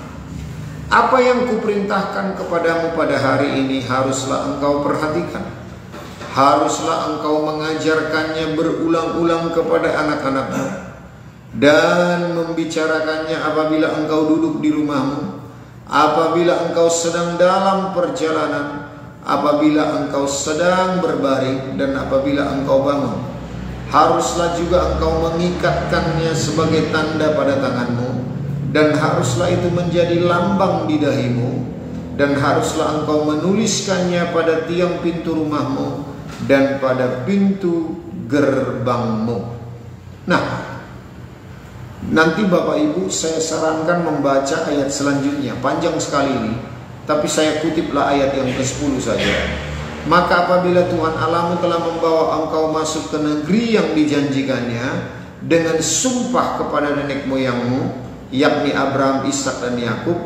Apa yang kuperintahkan kepadamu pada hari ini haruslah engkau perhatikan. Haruslah engkau mengajarkannya berulang-ulang kepada anak-anakmu dan membicarakannya apabila engkau duduk di rumahmu, apabila engkau sedang dalam perjalanan, apabila engkau sedang berbaring, dan apabila engkau bangun. Haruslah juga engkau mengikatkannya sebagai tanda pada tanganmu, dan haruslah itu menjadi lambang di dahimu, dan haruslah engkau menuliskannya pada tiang pintu rumahmu dan pada pintu gerbangmu. Nah, nanti Bapak Ibu saya sarankan membaca ayat selanjutnya, panjang sekali ini, tapi saya kutiplah ayat yang ke-10 saja. Maka apabila Tuhan Allahmu telah membawa engkau masuk ke negeri yang dijanjikannya dengan sumpah kepada nenek moyangmu, yakni Abraham, Ishak dan Yakub,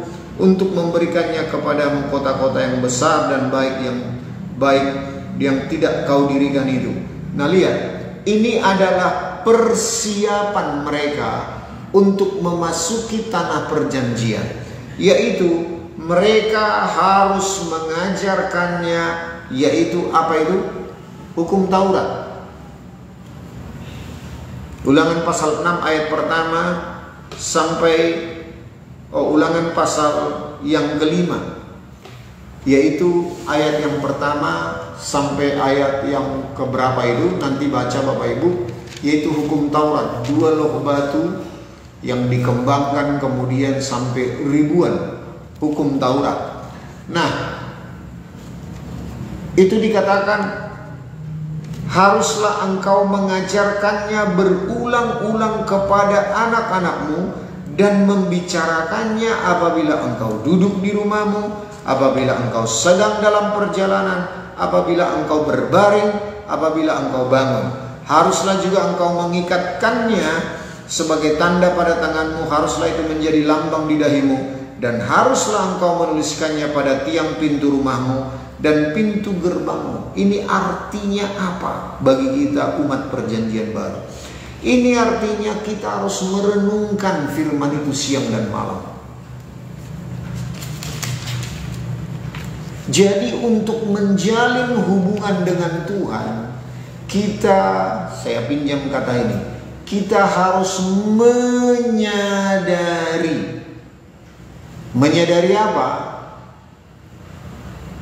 untuk memberikannya kepadamu kota-kota yang besar dan baik yang tidak kau dirikan itu. Nah, lihat, ini adalah persiapan mereka untuk memasuki tanah perjanjian, yaitu mereka harus mengajarkannya, yaitu apa itu? Hukum Taurat. Ulangan pasal 6 ayat pertama sampai Ulangan pasal yang kelima, yaitu ayat yang pertama sampai ayat yang keberapa itu nanti baca Bapak Ibu, yaitu hukum Taurat, 2 loh batu yang dikembangkan kemudian sampai ribuan hukum Taurat. Nah, itu dikatakan haruslah engkau mengajarkannya berulang-ulang kepada anak-anakmu dan membicarakannya apabila engkau duduk di rumahmu, apabila engkau sedang dalam perjalanan, apabila engkau berbaring, apabila engkau bangun. Haruslah juga engkau mengikatkannya sebagai tanda pada tanganmu, haruslah itu menjadi lambang di dahimu, dan haruslah engkau menuliskannya pada tiang pintu rumahmu dan pintu gerbangmu. Ini artinya apa bagi kita umat perjanjian baru? Ini artinya kita harus merenungkan firman itu siang dan malam. Jadi untuk menjalin hubungan dengan Tuhan, saya pinjam kata ini, kita harus menyadari. Menyadari apa?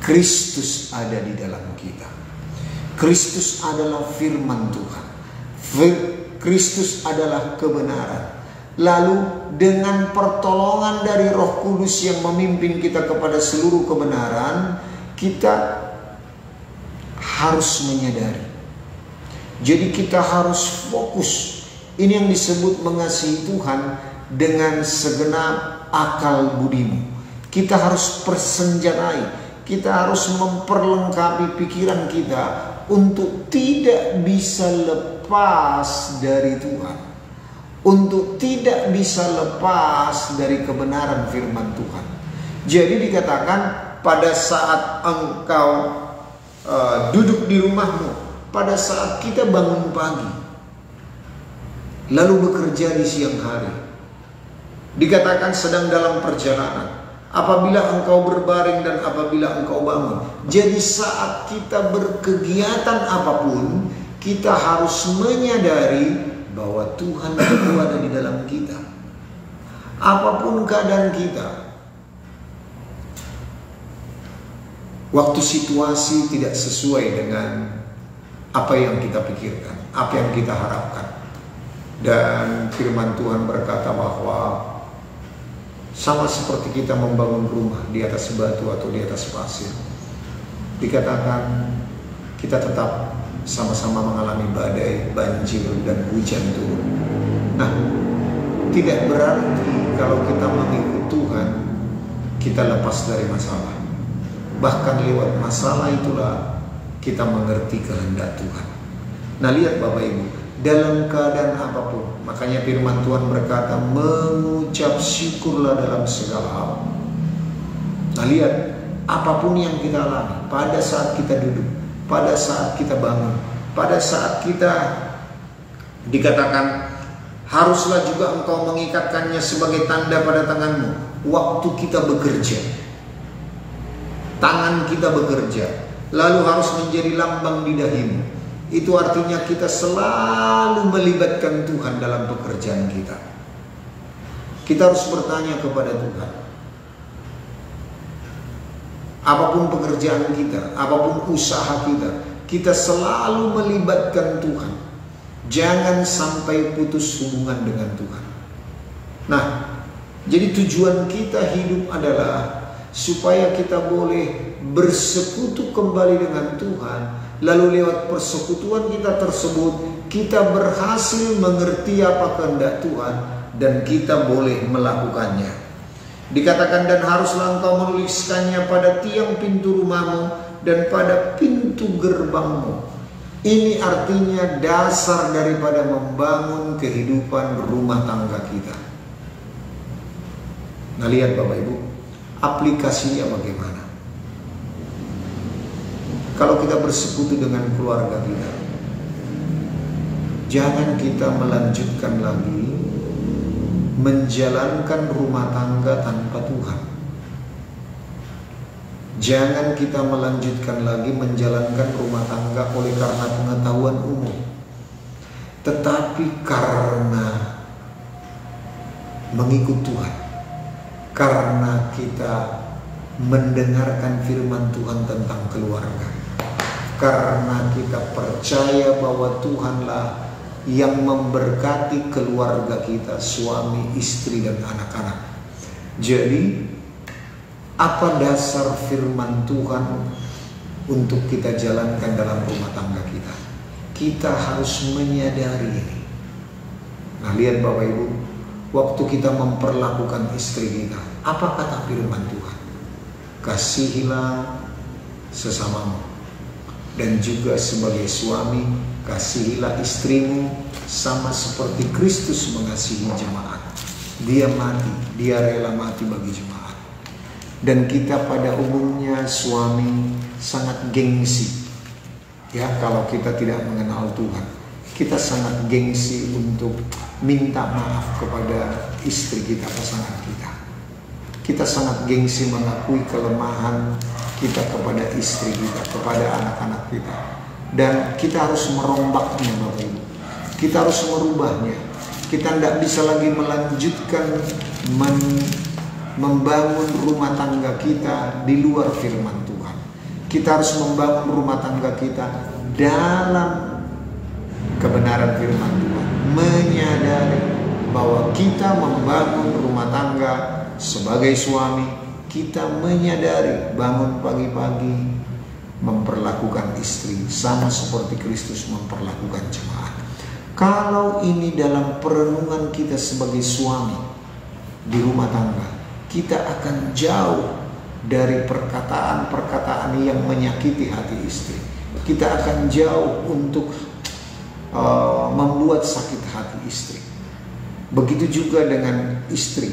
Kristus ada di dalam kita. Kristus adalah firman Tuhan. Kristus adalah kebenaran. Lalu dengan pertolongan dari Roh Kudus yang memimpin kita kepada seluruh kebenaran, kita harus menyadari. Jadi kita harus fokus. Ini yang disebut mengasihi Tuhan dengan segenap akal budimu. Kita harus persenjatai. Kita harus memperlengkapi pikiran kita untuk tidak bisa lepas dari Tuhan, untuk tidak bisa lepas dari kebenaran firman Tuhan. Jadi dikatakan pada saat engkau duduk di rumahmu, pada saat kita bangun pagi, lalu bekerja di siang hari, dikatakan sedang dalam perjalanan, apabila engkau berbaring dan apabila engkau bangun. Jadi saat kita berkegiatan apapun, kita harus menyadari bahwa Tuhan itu ada di dalam kita. Apapun keadaan kita, waktu situasi tidak sesuai dengan apa yang kita pikirkan, apa yang kita harapkan, dan firman Tuhan berkata bahwa sama seperti kita membangun rumah di atas batu atau di atas pasir, dikatakan kita tetap sama-sama mengalami badai, banjir, dan hujan turun. Nah, tidak berarti kalau kita mengikut Tuhan, kita lepas dari masalah. Bahkan lewat masalah itulah kita mengerti kehendak Tuhan. Nah, lihat Bapak Ibu, dalam keadaan apapun, makanya firman Tuhan berkata, mengucap syukurlah dalam segala hal. Nah, lihat, apapun yang kita alami, pada saat kita duduk, pada saat kita bangun, pada saat kita dikatakan haruslah juga engkau mengikatkannya sebagai tanda pada tanganmu. Waktu kita bekerja, tangan kita bekerja, lalu harus menjadi lambang di dahimu. Itu artinya kita selalu melibatkan Tuhan dalam pekerjaan kita. Kita harus bertanya kepada Tuhan. Apapun pekerjaan kita, apapun usaha kita, kita selalu melibatkan Tuhan. Jangan sampai putus hubungan dengan Tuhan. Nah, jadi tujuan kita hidup adalah supaya kita boleh bersekutu kembali dengan Tuhan. Lalu lewat persekutuan kita tersebut, kita berhasil mengerti apa kehendak Tuhan dan kita boleh melakukannya. Dikatakan, dan haruslah engkau menuliskannya pada tiang pintu rumahmu dan pada pintu gerbangmu. Ini artinya dasar daripada membangun kehidupan rumah tangga kita. Nah, lihat Bapak Ibu, aplikasinya bagaimana? Kalau kita bersekutu dengan keluarga kita, jangan kita melanjutkan lagi menjalankan rumah tangga tanpa Tuhan. Jangan kita melanjutkan lagi menjalankan rumah tangga oleh karena pengetahuan umum, tetapi karena mengikut Tuhan, karena kita mendengarkan firman Tuhan tentang keluarga, karena kita percaya bahwa Tuhanlah yang memberkati keluarga kita, suami, istri, dan anak-anak. Jadi, apa dasar firman Tuhan untuk kita jalankan dalam rumah tangga kita? Kita harus menyadari ini. Nah, lihat Bapak Ibu, waktu kita memperlakukan istri kita, apa kata firman Tuhan? Kasihilah sesamamu. Dan juga sebagai suami, kasihilah istrimu sama seperti Kristus mengasihi jemaat. Dia mati, dia rela mati bagi jemaat. Dan kita pada umumnya suami sangat gengsi. Ya, kalau kita tidak mengenal Tuhan, kita sangat gengsi untuk minta maaf kepada istri kita, pasangan kita. Kita sangat gengsi mengakui kelemahan kita kepada istri kita, kepada anak-anak kita. Dan kita harus merombaknya, Bapak Ibu. Kita harus merubahnya. Kita tidak bisa lagi melanjutkan membangun rumah tangga kita di luar firman Tuhan. Kita harus membangun rumah tangga kita dalam kebenaran firman Tuhan. Menyadari bahwa kita membangun rumah tangga sebagai suami, kita menyadari bangun pagi-pagi memperlakukan istri sama seperti Kristus memperlakukan jemaat. Kalau ini dalam perenungan kita sebagai suami di rumah tangga, kita akan jauh dari perkataan-perkataan yang menyakiti hati istri. Kita akan jauh untuk membuat sakit hati istri. Begitu juga dengan istri.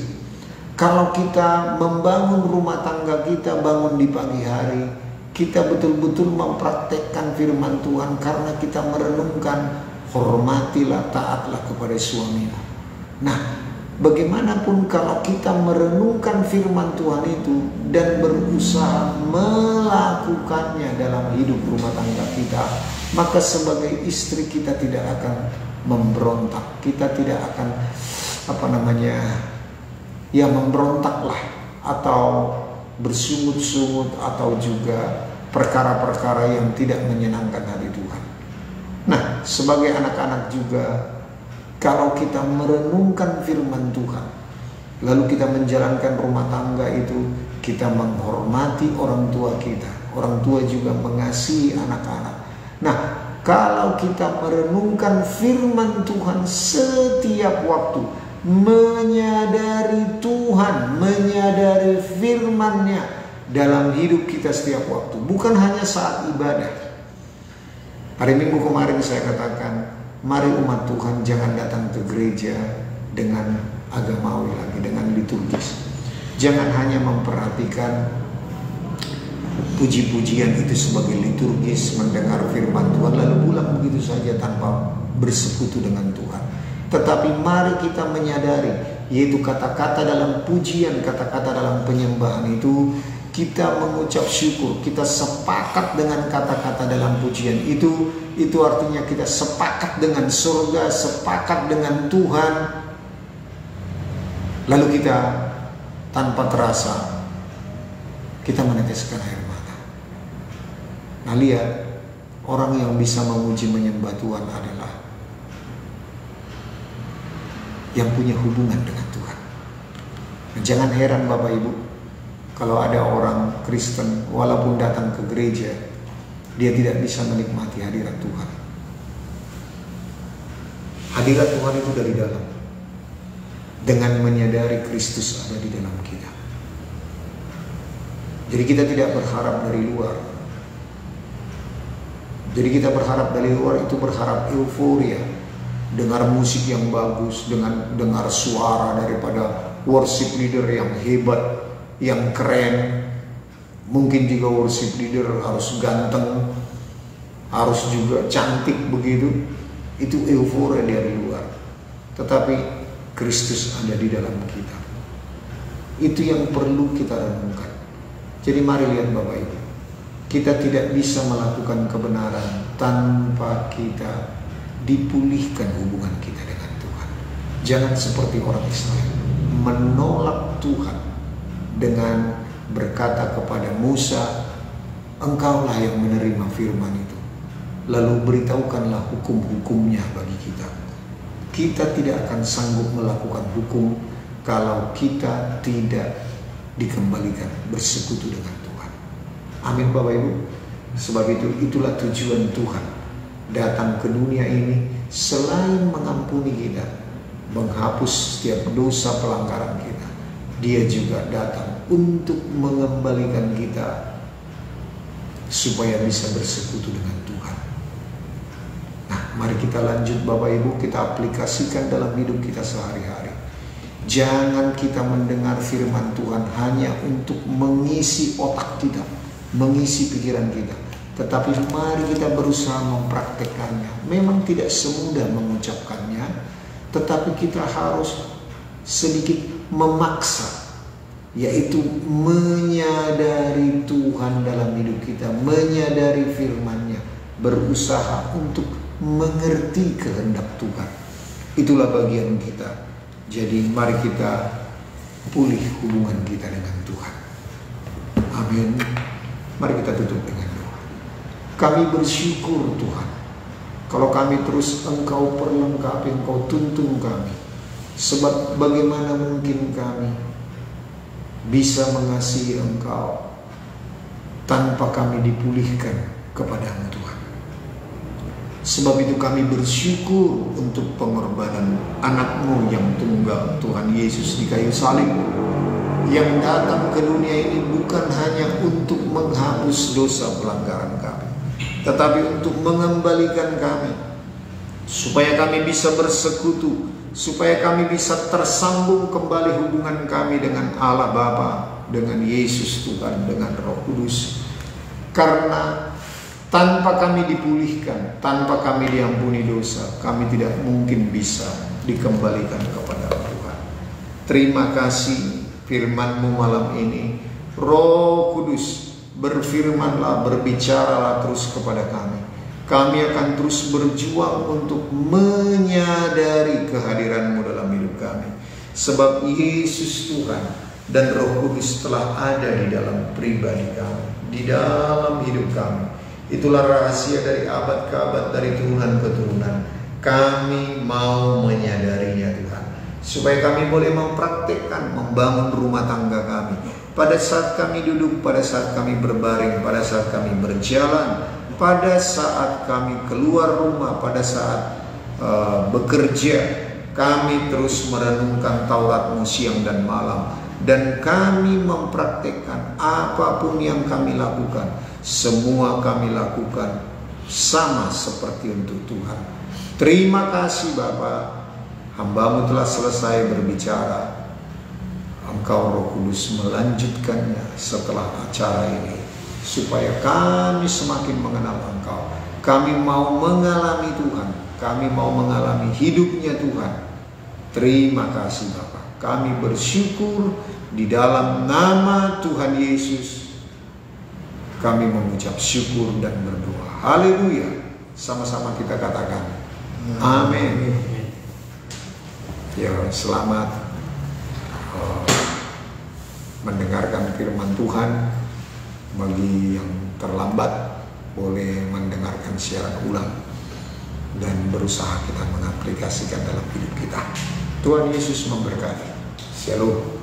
Kalau kita membangun rumah tangga kita, bangun di pagi hari, kita betul-betul mempraktekkan firman Tuhan karena kita merenungkan, hormatilah, taatlah kepada suamimu. Nah, bagaimanapun kalau kita merenungkan firman Tuhan itu dan berusaha melakukannya dalam hidup rumah tangga kita, maka sebagai istri kita tidak akan memberontak. Kita tidak akan memberontaklah atau bersungut-sungut atau juga perkara-perkara yang tidak menyenangkan hati Tuhan. Nah, sebagai anak-anak juga, kalau kita merenungkan firman Tuhan, lalu kita menjalankan rumah tangga itu, kita menghormati orang tua kita. Orang tua juga mengasihi anak-anak. Nah, kalau kita merenungkan firman Tuhan setiap waktu, menyadari Tuhan, menyadari firman-Nya dalam hidup kita setiap waktu, bukan hanya saat ibadah. Hari Minggu kemarin saya katakan, mari umat Tuhan jangan datang ke gereja dengan agamawi lagi, dengan liturgis. Jangan hanya memperhatikan puji-pujian itu sebagai liturgis, mendengar firman Tuhan lalu pulang begitu saja tanpa bersekutu dengan Tuhan. Tetapi mari kita menyadari, yaitu kata-kata dalam pujian, kata-kata dalam penyembahan itu, kita mengucap syukur, kita sepakat dengan kata-kata dalam pujian itu artinya kita sepakat dengan surga, sepakat dengan Tuhan. Lalu kita tanpa terasa kita meneteskan air mata. Nah, lihat, orang yang bisa memuji menyembah Tuhan adalah yang punya hubungan dengan Tuhan. Nah, jangan heran Bapak Ibu, kalau ada orang Kristen walaupun datang ke gereja, dia tidak bisa menikmati hadirat Tuhan. Hadirat Tuhan itu dari dalam, dengan menyadari Kristus ada di dalam kita. Jadi kita tidak berharap dari luar. Jadi kita berharap dari luar itu berharap euforia, dengar musik yang bagus, dengan dengar suara daripada worship leader yang hebat, yang keren. Mungkin juga worship leader harus ganteng, harus juga cantik begitu. Itu euforia dari luar. Tetapi Kristus ada di dalam kita. Itu yang perlu kita renungkan. Jadi mari lihat Bapak Ibu, kita tidak bisa melakukan kebenaran tanpa kita dipulihkan hubungan kita dengan Tuhan. Jangan seperti orang Israel menolak Tuhan dengan berkata kepada Musa, engkaulah yang menerima firman itu, lalu beritahukanlah hukum-hukumnya bagi kita. Kita tidak akan sanggup melakukan hukum kalau kita tidak dikembalikan bersekutu dengan Tuhan. Amin Bapak Ibu. Sebab itulah tujuan Tuhan datang ke dunia ini, selain mengampuni kita, menghapus setiap dosa pelanggaran kita, Dia juga datang untuk mengembalikan kita supaya bisa bersekutu dengan Tuhan. Nah, mari kita lanjut Bapak Ibu, kita aplikasikan dalam hidup kita sehari-hari. Jangan kita mendengar firman Tuhan hanya untuk mengisi otak kita, mengisi pikiran kita. tetapi mari kita berusaha mempraktekannya. Memang tidak semudah mengucapkannya, tetapi kita harus sedikit memaksa, yaitu menyadari Tuhan dalam hidup kita, menyadari firman-Nya, berusaha untuk mengerti kehendak Tuhan. Itulah bagian kita. Jadi mari kita pulih hubungan kita dengan Tuhan. Amin. Mari kita tutup dengan doa. Kami bersyukur Tuhan, kalau kami terus Engkau perlengkapi, Engkau tuntun kami. Sebab bagaimana mungkin kami bisa mengasihi Engkau tanpa kami dipulihkan kepadamu Tuhan. Sebab itu kami bersyukur untuk pengorbanan anak-Mu yang tunggal, Tuhan Yesus di kayu salib, yang datang ke dunia ini bukan hanya untuk menghapus dosa pelanggaran kami, tetapi untuk mengembalikan kami, supaya kami bisa bersekutu, supaya kami bisa tersambung kembali hubungan kami dengan Allah Bapa, dengan Yesus Tuhan, dengan Roh Kudus. Karena tanpa kami dipulihkan, tanpa kami diampuni dosa, kami tidak mungkin bisa dikembalikan kepada Tuhan. Terima kasih firman-Mu malam ini. Roh Kudus, berfirmanlah, berbicaralah terus kepada kami. Kami akan terus berjuang untuk menyadari kehadiran-Mu dalam hidup kami. Sebab Yesus Tuhan dan Roh Kudus telah ada di dalam pribadi kami, di dalam hidup kami. Itulah rahasia dari abad ke abad, dari turunan ke turunan. Kami mau menyadarinya Tuhan, supaya kami boleh mempraktekkan, membangun rumah tangga kami. Pada saat kami duduk, pada saat kami berbaring, pada saat kami berjalan, pada saat kami keluar rumah, pada saat bekerja, kami terus merenungkan Taurat-Mu siang dan malam. Dan kami mempraktekkan apapun yang kami lakukan, semua kami lakukan sama seperti untuk Tuhan. Terima kasih Bapa, hamba-Mu telah selesai berbicara. Engkau Roh Kudus melanjutkannya setelah acara ini, supaya kami semakin mengenal Engkau. Kami mau mengalami Tuhan, kami mau mengalami hidupnya Tuhan. Terima kasih Bapa. Kami bersyukur di dalam nama Tuhan Yesus. Kami mengucap syukur dan berdoa. Haleluya. Sama-sama kita katakan amin. Ya, selamat mendengarkan firman Tuhan. Bagi yang terlambat, boleh mendengarkan siaran ulang dan berusaha kita mengaplikasikan dalam hidup kita. Tuhan Yesus memberkati. Shalom.